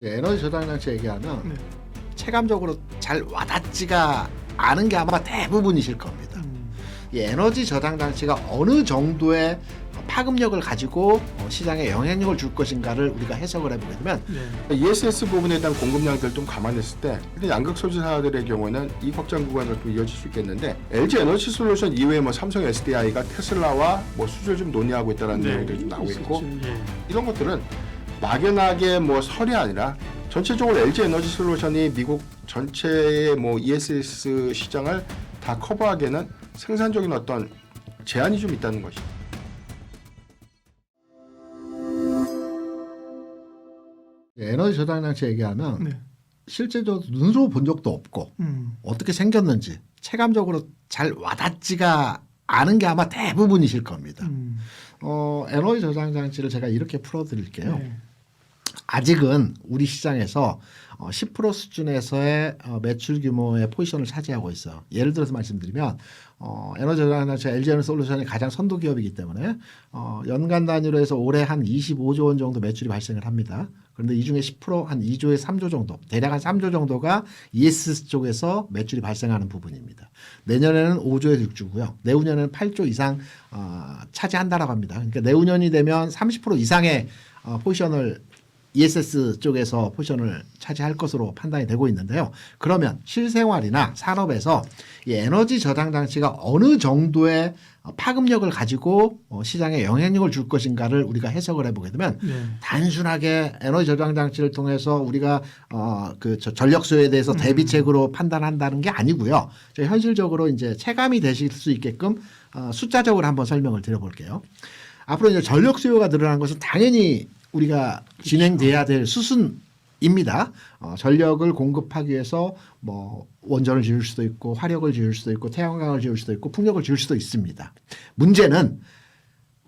에너지 저장 장치 얘기하면 네. 체감적으로 잘 와닿지가 않은 게 아마 대부분이실 겁니다. 이 에너지 저장 장치가 어느 정도의 파급력을 가지고 시장에 영향력을 줄 것인가를 우리가 해석을 해보게 되면 네. ESS 부분에 대한 공급량들 좀 감안했을 때 일단 양극 소지사들의 경우에는 이 확장 구간으로 좀 이어질 수 있겠는데 LG 에너지 솔루션 이외에 뭐 삼성 SDI가 테슬라와 뭐 수주를 좀 논의하고 있다는 내용들이 좀 나오고 있고 예. 이런 것들은 막연하게 뭐 설이 아니라 전체적으로 LG 에너지 솔루션이 미국 전체의 뭐 ESS 시장을 다 커버하기에는 생산적인 어떤 제한이 좀 있다는 것이죠. 에너지 저장 장치 얘기하면 네. 실제적으로 눈으로 본 적도 없고 어떻게 생겼는지 체감적으로 잘 와닿지가 않은 게 아마 대부분이실 겁니다. 에너지 저장 장치를 제가 이렇게 풀어드릴게요. 네. 아직은 우리 시장에서 10% 수준에서의 매출 규모의 포지션을 차지하고 있어요. 예를 들어서 말씀드리면 에너지 저장 장치 LG 에너지 솔루션이 가장 선도 기업이기 때문에 연간 단위로 해서 올해 한 25조 원 정도 매출이 발생을 합니다. 그런데 이 중에 10%한 2조에 3조 정도, 대략 한 3조 정도가 ESS 쪽에서 매출이 발생하는 부분입니다. 내년에는 5조에서 6조고요. 내후년에는 8조 이상 차지한다라고 합니다. 그러니까 내후년이 되면 30% 이상의 포지션을 ESS 쪽에서 포지션을 차지할 것으로 판단이 되고 있는데요. 그러면 실생활이나 산업에서 이 에너지 저장 장치가 어느 정도의 파급력을 가지고 시장에 영향력을 줄 것인가를 우리가 해석을 해보게 되면 네. 단순하게 에너지 저장 장치를 통해서 우리가 그 전력 수요에 대해서 대비책으로 판단한다는 게 아니고요. 현실적으로 이제 체감이 되실 수 있게끔 숫자적으로 한번 설명을 드려볼게요. 앞으로 이제 전력 수요가 늘어난 것은 당연히 우리가 진행돼야 될 수순입니다. 전력을 공급하기 위해서 뭐 원전을 지을 수도 있고 화력을 지을 수도 있고 태양광을 지을 수도 있고 풍력을 지을 수도 있습니다. 문제는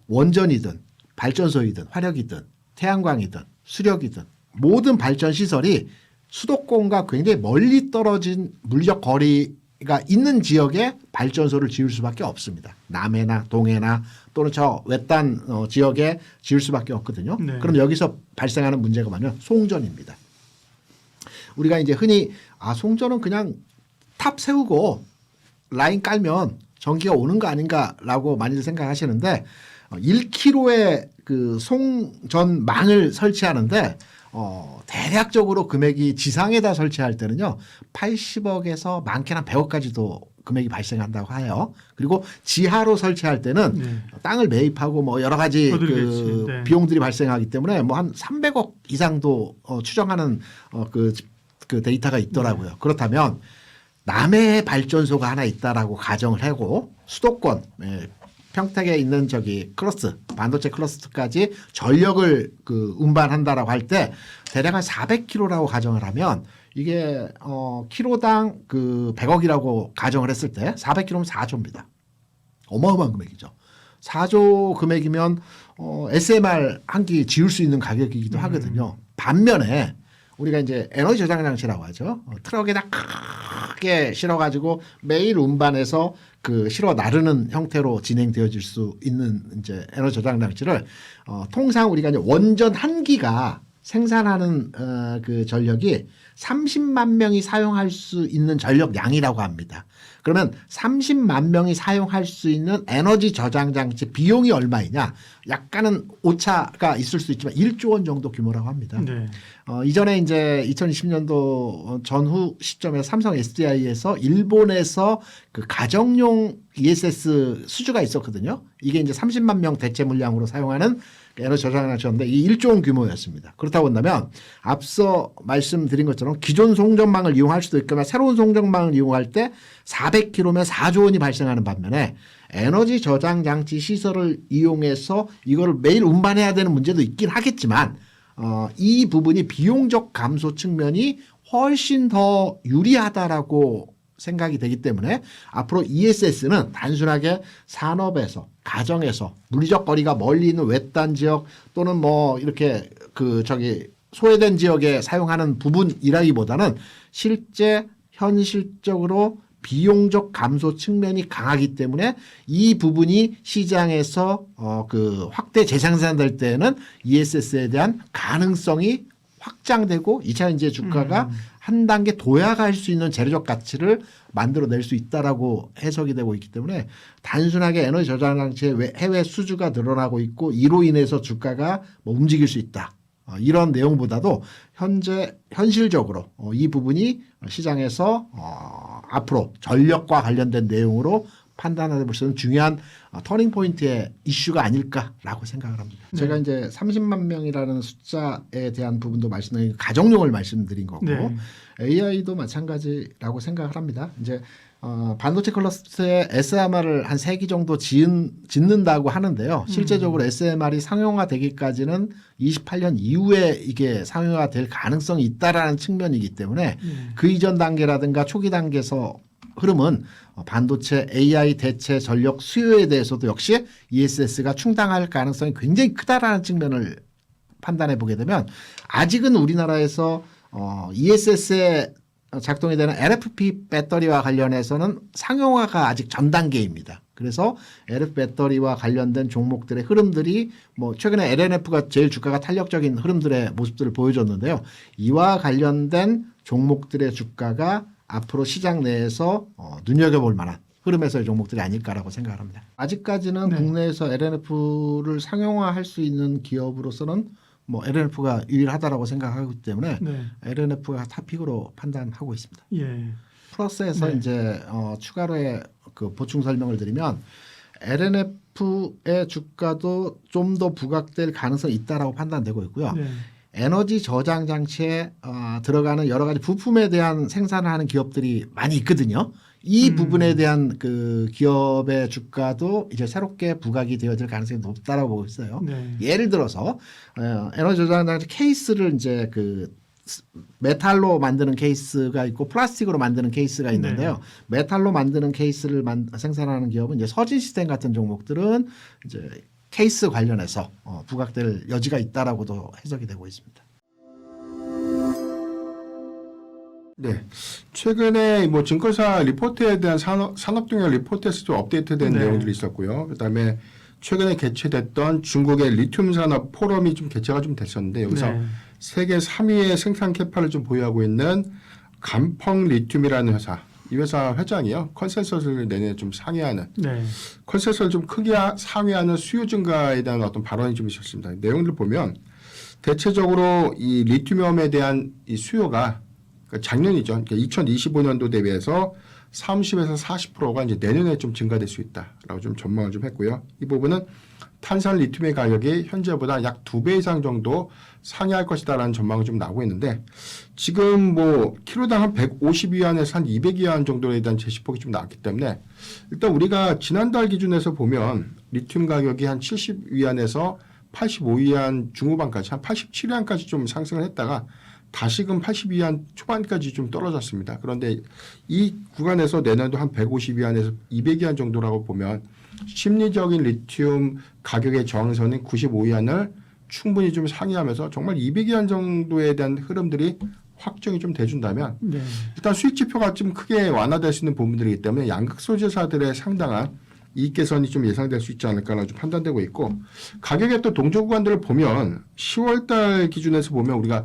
원전이든 발전소이든 화력이든 태양광이든 수력이든 모든 발전 시설이 수도권과 굉장히 멀리 떨어진 물리적 거리가 있는 지역에 발전소를 지을 수밖에 없습니다. 남해나 동해나 또는 저 외딴 지역에 지을 수밖에 없거든요. 네. 그럼 여기서 발생하는 문제가 뭐냐면 송전입니다. 우리가 이제 흔히 송전은 그냥 탑 세우고 라인 깔면 전기가 오는 거 아닌가라고 많이들 생각하시는데 1km의 그 송전망을 설치하는데 대략적으로 금액이 지상에다 설치할 때는요 80억에서 많게는 100억까지도 금액이 발생한다고 해요. 그리고 지하로 설치할 때는 네. 땅을 매입하고 뭐 여러 가지 그 네. 비용들이 발생하기 때문에 뭐 한 300억 이상도 추정하는 그 데이터가 있더라고요. 그렇다면 남해 발전소가 하나 있다라고 가정을 하고 수도권 평택에 있는 저기 클러스터 반도체 클러스터까지 전력을 그 운반한다라고 할 때 대략 한 400km라고 가정을 하면 이게 킬로당 그 100억이라고 가정을 했을 때 400km면 4조입니다. 어마어마한 금액이죠. 4조 금액이면 SMR 한 기 지을 수 있는 가격이기도 하거든요. 반면에 우리가 이제 에너지 저장 장치라고 하죠. 트럭에다 크게 실어가지고 매일 운반해서 그 실어 나르는 형태로 진행되어질 수 있는 이제 에너지 저장 장치를 통상 우리가 이제 원전 한 기가 생산하는 그 전력이 30만 명이 사용할 수 있는 전력량이라고 합니다. 그러면 30만 명이 사용할 수 있는 에너지 저장 장치 비용이 얼마이냐? 약간은 오차가 있을 수 있지만 1조 원 정도 규모라고 합니다. 네. 이전에 이제 2020년도 전후 시점에 삼성 SDI에서 일본에서 그 가정용 ESS 수주가 있었거든요. 이게 이제 30만 명 대체 물량으로 사용하는 에너지 저장 장치였는데 이 1조 원 규모였습니다. 그렇다고 한다면 앞서 말씀드린 것처럼 기존 송전망을 이용할 수도 있거나 새로운 송전망을 이용할 때 400km면 4조 원이 발생하는 반면에 에너지 저장 장치 시설을 이용해서 이거를 매일 운반해야 되는 문제도 있긴 하겠지만 이 부분이 비용적 감소 측면이 훨씬 더 유리하다라고 생각이 되기 때문에 앞으로 ESS는 단순하게 산업에서 가정에서 물리적 거리가 멀리 있는 외딴 지역 또는 뭐 이렇게 그 저기 소외된 지역에 사용하는 부분이라기보다는 실제 현실적으로 비용적 감소 측면이 강하기 때문에 이 부분이 시장에서 그 확대 재생산될 때는 ESS에 대한 가능성이 확장되고 2차 전지의 주가가 한 단계 도약할 수 있는 재료적 가치를 만들어낼 수 있다라고 해석이 되고 있기 때문에 단순하게 에너지 저장 장치의 해외 수주가 늘어나고 있고 이로 인해서 주가가 뭐 움직일 수 있다. 이런 내용보다도 현실적으로 이 부분이 시장에서 앞으로 전력과 관련된 내용으로 판단해 볼 수 있는 중요한 터닝 포인트의 이슈가 아닐까라고 생각을 합니다. 네. 제가 이제 30만 명이라는 숫자에 대한 부분도 말씀드린 가정용을 말씀드린 거고 네. AI도 마찬가지라고 생각을 합니다. 이제 반도체 클러스터에 SMR을 한 3기 정도 짓는다고 하는데요. 실제적으로 SMR이 상용화되기까지는 28년 이후에 이게 상용화될 가능성이 있다라는 측면이기 때문에 그 이전 단계라든가 초기 단계에서 흐름은 반도체 AI 대체 전력 수요에 대해서도 역시 ESS가 충당할 가능성이 굉장히 크다라는 측면을 판단해 보게 되면 아직은 우리나라에서 ESS에 작동이 되는 LFP 배터리와 관련해서는 상용화가 아직 전 단계입니다. 그래서 LFP 배터리와 관련된 종목들의 흐름들이 뭐 최근에 LNF가 제일 주가가 탄력적인 흐름들의 모습들을 보여줬는데요. 이와 관련된 종목들의 주가가 앞으로 시장 내에서 눈여겨볼 만한 흐름에서의 종목들이 아닐까라고 생각을 합니다. 아직까지는 네. 국내에서 LNF를 상용화할 수 있는 기업으로서는 뭐 LNF가 유일하다라고 생각하기 때문에 네. LNF가 탑픽으로 판단하고 있습니다. 예. 플러스에서 네. 이제 추가로의 그 보충 설명을 드리면 LNF의 주가도 좀 더 부각될 가능성이 있다라고 판단되고 있고요. 네. 에너지 저장 장치에 들어가는 여러 가지 부품에 대한 생산을 하는 기업들이 많이 있거든요. 이 부분에 대한 그 기업의 주가도 이제 새롭게 부각이 되어질 가능성이 높다라고 보고 있어요. 네. 예를 들어서 에너지 저장 장치 케이스를 이제 그 메탈로 만드는 케이스가 있고 플라스틱으로 만드는 케이스가 있는데요. 메탈로 만드는 케이스를 생산하는 기업은 이제 서진 시스템 같은 종목들은 이제 케이스 관련해서 부각될 여지가 있다라고도 해석이 되고 있습니다. 네. 최근에 뭐 증권사 리포트에 대한 산업동향 리포트에서 좀 업데이트된 네. 내용들이 있었고요. 그다음에 최근에 개최됐던 중국의 리튬 산업 포럼이 좀 개최가 좀 됐었는데 여기서 네. 세계 3위의 생산 캐파를 좀 보유하고 있는 감펑 리튬이라는 회사. 이 회사 회장이요. 컨센서스를 내내 좀 상회하는 네. 컨센서스를 좀 크게 상회하는 수요 증가에 대한 어떤 발언이 좀 있었습니다. 내용들 보면 대체적으로 이 리튬염에 대한 이 수요가 작년이죠. 그러니까 2025년도 대비해서 30에서 40%가 이제 내년에 좀 증가될 수 있다라고 좀 전망을 좀 했고요. 이 부분은 탄산 리튬의 가격이 현재보다 약 2배 이상 정도 상회할 것이다라는 전망이 좀 나오고 있는데 지금 뭐 키로당 한 150위안에서 한 200위안 정도에 대한 제시폭이 좀 나왔기 때문에 일단 우리가 지난달 기준에서 보면 리튬 가격이 한 70위안에서 85위안 중후반까지 한 87위안까지 좀 상승을 했다가 다시금 82위안 초반까지 좀 떨어졌습니다. 그런데 이 구간에서 내년도 한 150위안에서 200위안 정도라고 보면 심리적인 리튬 가격의 저항선인 95위안을 충분히 좀 상회하면서 정말 200위안 정도에 대한 흐름들이 확정이 좀 돼준다면 네. 일단 수익 지표가 좀 크게 완화될 수 있는 부분들이기 때문에 양극 소재사들의 상당한 이익 개선이 좀 예상될 수 있지 않을까라고 좀 판단되고 있고 가격의 또 동조 구간들을 보면 10월달 기준에서 보면 우리가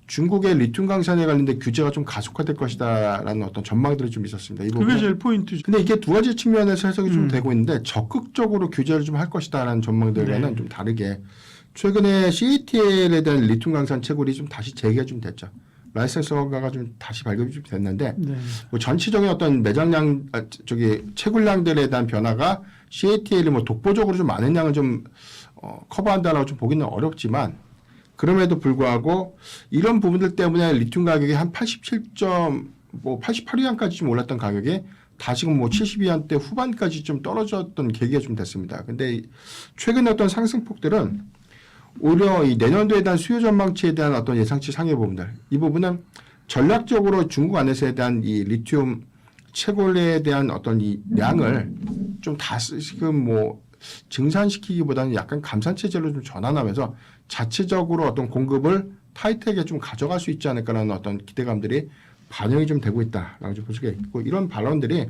중국의 리튬 강산에 관련된 규제가 좀 가속화될 것이다라는 어떤 전망들이 좀 있었습니다. 이 그게 부분은 제일 포인트죠. 근데 이게 두 가지 측면에서 해석이 좀 되고 있는데 적극적으로 규제를 좀 할 것이다라는 전망들과는 네. 좀 다르게 최근에 CATL에 대한 리튬 강산 채굴이 좀 다시 재개가 좀 됐죠. 라이센스 허가가 좀 다시 발급이 좀 됐는데 네. 뭐 전체적인 어떤 매장량 채굴량들에 대한 변화가 CATL이 뭐 독보적으로 좀 많은 양을 좀 커버한다라고 좀 보기는 어렵지만 그럼에도 불구하고 이런 부분들 때문에 리튬 가격이 한 88위안까지 좀 올랐던 가격이 다시금 뭐 70위안대 후반까지 좀 떨어졌던 계기가 좀 됐습니다. 근데 최근에 어떤 상승폭들은 오히려 이 내년도에 대한 수요 전망치에 대한 어떤 예상치 상회 부분들 이 부분은 전략적으로 중국 안에서에 대한 이 리튬 채굴에 대한 어떤 이 양을 좀 다시금 뭐 증산시키기보다는 약간 감산 체제로 좀 전환하면서 자체적으로 어떤 공급을 타이트하게 좀 가져갈 수 있지 않을까라는 어떤 기대감들이 반영이 좀 되고 있다라고 좀 볼 수가 있고 이런 발언들이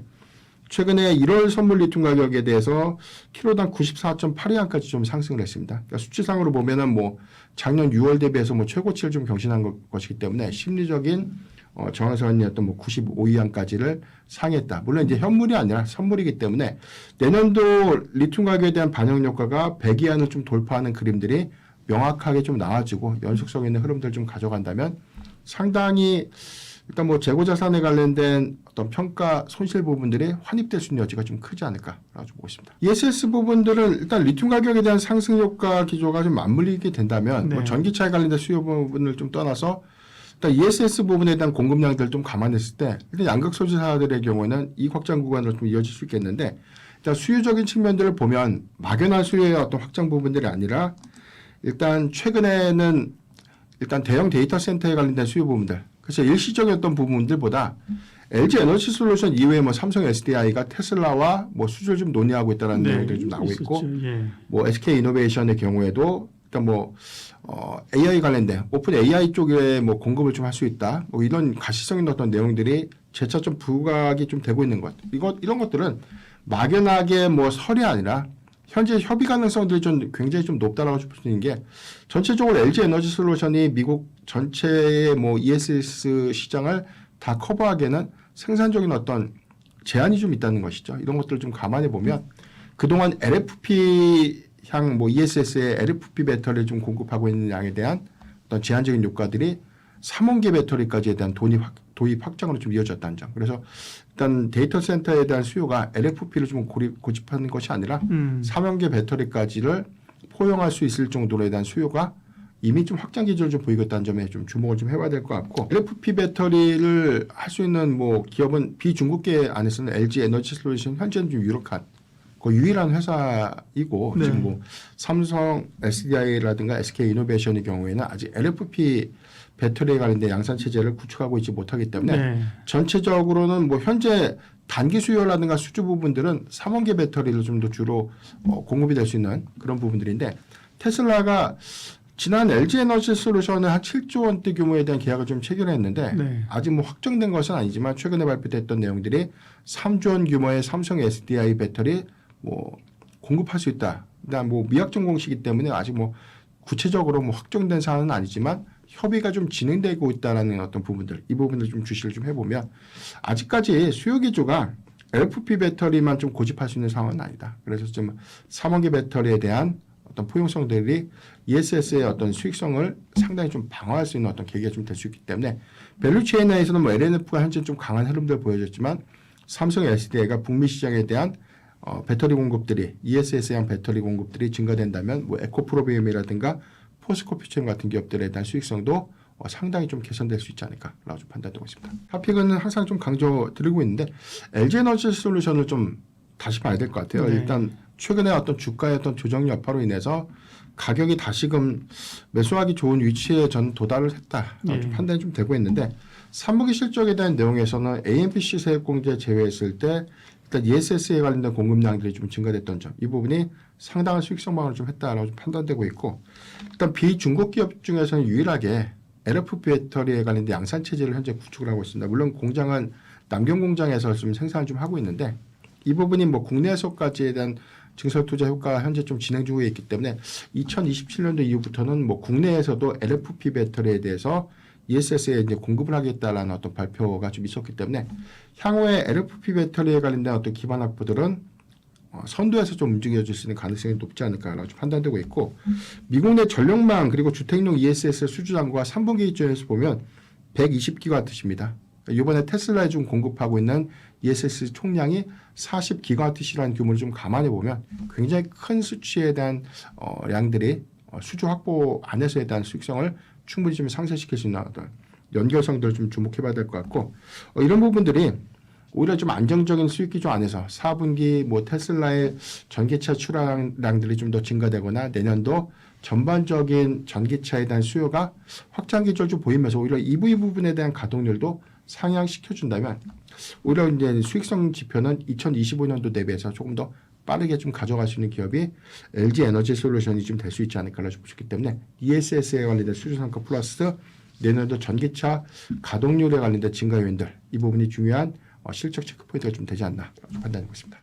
최근에 1월 선물 리튬 가격에 대해서 키로당 94.82원까지 좀 상승을 했습니다. 그러니까 수치상으로 보면은 뭐 작년 6월 대비해서 뭐 최고치를 좀 경신한 것이기 때문에 심리적인 저항선이었던 뭐 95위안까지를 상했다. 물론 이제 현물이 아니라 선물이기 때문에 내년도 리튬 가격에 대한 반영 효과가 100위안을 좀 돌파하는 그림들이 명확하게 좀 나와지고 연속성 있는 흐름들 좀 가져간다면 상당히 일단 뭐 재고 자산에 관련된 어떤 평가 손실 부분들이 환입될 수 있는 여지가 좀 크지 않을까라고 보고 있습니다. ESS 부분들은 일단 리튬 가격에 대한 상승 효과 기조가 좀 맞물리게 된다면 네. 뭐 전기차에 관련된 수요 부분을 좀 떠나서 일단 ESS 부분에 대한 공급량들 좀 감안했을 때 일단 양극 소지사들의 경우에는 이익 확장 구간으로 좀 이어질 수 있겠는데 일단 수요적인 측면들을 보면 막연한 수요의 어떤 확장 부분들이 아니라 일단 최근에는 일단 대형 데이터 센터에 관련된 수요 부분들 그래서 일시적인 어떤 부분들보다 LG 에너지 솔루션 이외에 뭐 삼성 SDI가 테슬라와 뭐 수주를 좀 논의하고 있다는 내용들이 좀 나오고 있고 예. 뭐 SK 이노베이션의 경우에도 일단 뭐 AI 관련된 오픈 AI 쪽에 뭐 공급을 좀 할 수 있다. 뭐 이런 가시성 있는 어떤 내용들이 재차 좀 부각이 좀 되고 있는 것. 이런 것들은 막연하게 뭐 설이 아니라 현재 협의 가능성들이 좀 굉장히 좀 높다라고 볼 수 있는 게 전체적으로 LG 에너지 솔루션이 미국 전체의 뭐 ESS 시장을 다 커버하기에는 생산적인 어떤 제한이 좀 있다는 것이죠. 이런 것들을 좀 감안해 보면 그동안 LFP 향 뭐 ESS의 LFP 배터리를 좀 공급하고 있는 양에 대한 어떤 제한적인 효과들이 3원계 배터리까지에 대한 도입 확장으로 좀 이어졌다는 점. 그래서 일단 데이터 센터에 대한 수요가 LFP를 좀 고집하는 것이 아니라 3원계 배터리까지를 포용할 수 있을 정도로에 대한 수요가 이미 좀 확장 기조를 좀 보이고 있다는 점에 좀 주목을 좀 해봐야 될 것 같고 LFP 배터리를 할 수 있는 뭐 기업은 비중국계 안에서는 LG 에너지 솔루션 현재는 좀 유력한 그 유일한 회사이고 네. 지금 뭐 삼성 SDI라든가 SK 이노베이션의 경우에는 아직 LFP 배터리에 관련된 양산 체제를 구축하고 있지 못하기 때문에 네. 전체적으로는 뭐 현재 단기 수요라든가 수주 부분들은 3원계 배터리를 좀 더 주로 공급이 될 수 있는 그런 부분들인데 테슬라가 지난 LG 에너지 솔루션은 한 7조 원대 규모에 대한 계약을 좀 체결했는데 네. 아직 뭐 확정된 것은 아니지만 최근에 발표됐던 내용들이 3조 원 규모의 삼성 SDI 배터리 뭐 공급할 수 있다. 일단 뭐 미확정 공시이기 때문에 아직 뭐 구체적으로 뭐 확정된 사안은 아니지만 협의가 좀 진행되고 있다라는 어떤 부분들 이 부분을 좀 주시를 좀 해보면 아직까지 수요 기조가 LFP 배터리만 좀 고집할 수 있는 상황은 아니다. 그래서 좀 3원계 배터리에 대한 어떤 포용성들이 ESS의 어떤 수익성을 상당히 좀 방어할 수 있는 어떤 계기가 좀 될 수 있기 때문에 밸류체인 내에서는 뭐 LNF가 현재 좀 강한 흐름들 보여줬지만 삼성 SDI가 북미 시장에 대한 배터리 공급들이 ESS에 대한 배터리 공급들이 증가된다면 뭐 에코프로비움이라든가 포스코퓨처 같은 기업들에 대한 수익성도 상당히 좀 개선될 수 있지 않을까라고 좀 판단되고 있습니다. 하픽은 항상 좀 강조 드리고 있는데 LG 에너지 솔루션을 좀 다시 봐야 될 것 같아요. 네. 일단 최근에 어떤 주가의 어떤 조정 여파로 인해서 가격이 다시금 매수하기 좋은 위치에 전 도달을 했다. 네. 좀 판단이 좀 되고 있는데 3분기 실적에 대한 내용에서는 AMPC 세액공제 제외했을 때 일단 ESS에 관련된 공급량들이 좀 증가됐던 점, 이 부분이 상당한 수익성 방어를 좀 했다라고 좀 판단되고 있고, 일단 비중국 기업 중에서는 유일하게 LFP 배터리에 관련된 양산 체제를 현재 구축을 하고 있습니다. 물론 공장은 남경 공장에서 좀 생산을 좀 하고 있는데 이 부분이 뭐 국내에서까지에 대한 증설 투자 효과가 현재 좀 진행 중에 있기 때문에 2027년도 이후부터는 뭐 국내에서도 LFP 배터리에 대해서 ESS에 이제 공급을 하겠다라는 어떤 발표가 좀 있었기 때문에 향후에 LFP 배터리에 관련된 어떤 기반 확보들은 선도에서 좀 움직여질 수 있는 가능성이 높지 않을까라고 좀 판단되고 있고 미국 내 전력망 그리고 주택용 ESS 수주 잔고가 3분기 기준에서 보면 120기가와트입니다. 이번에 테슬라에 좀 공급하고 있는 ESS 총량이 40기가와트시라는 규모를 좀 감안해 보면 굉장히 큰 수치에 대한 양들이 수주 확보 안에서에 대한 수익성을 충분히 좀 상쇄시킬 수 있는 어떤 연결성들을 좀 주목해봐야 될 것 같고 이런 부분들이 오히려 좀 안정적인 수익 기조 안에서 4분기 뭐 테슬라의 전기차 출하량들이 좀 더 증가되거나 내년도 전반적인 전기차에 대한 수요가 확장 기조를 좀 보이면서 오히려 EV 부분에 대한 가동률도 상향시켜준다면 오히려 이제 수익성 지표는 2025년도 대비해서 조금 더 빠르게 좀 가져갈 수 있는 기업이 LG 에너지 솔루션이 좀 될 수 있지 않을까라고 보셨기 때문에 ESS에 관련된 수주 성과 플러스 내년도 전기차 가동률에 관련된 증가 요인들 이 부분이 중요한 실적 체크 포인트가 좀 되지 않나 판단하고 있습니다.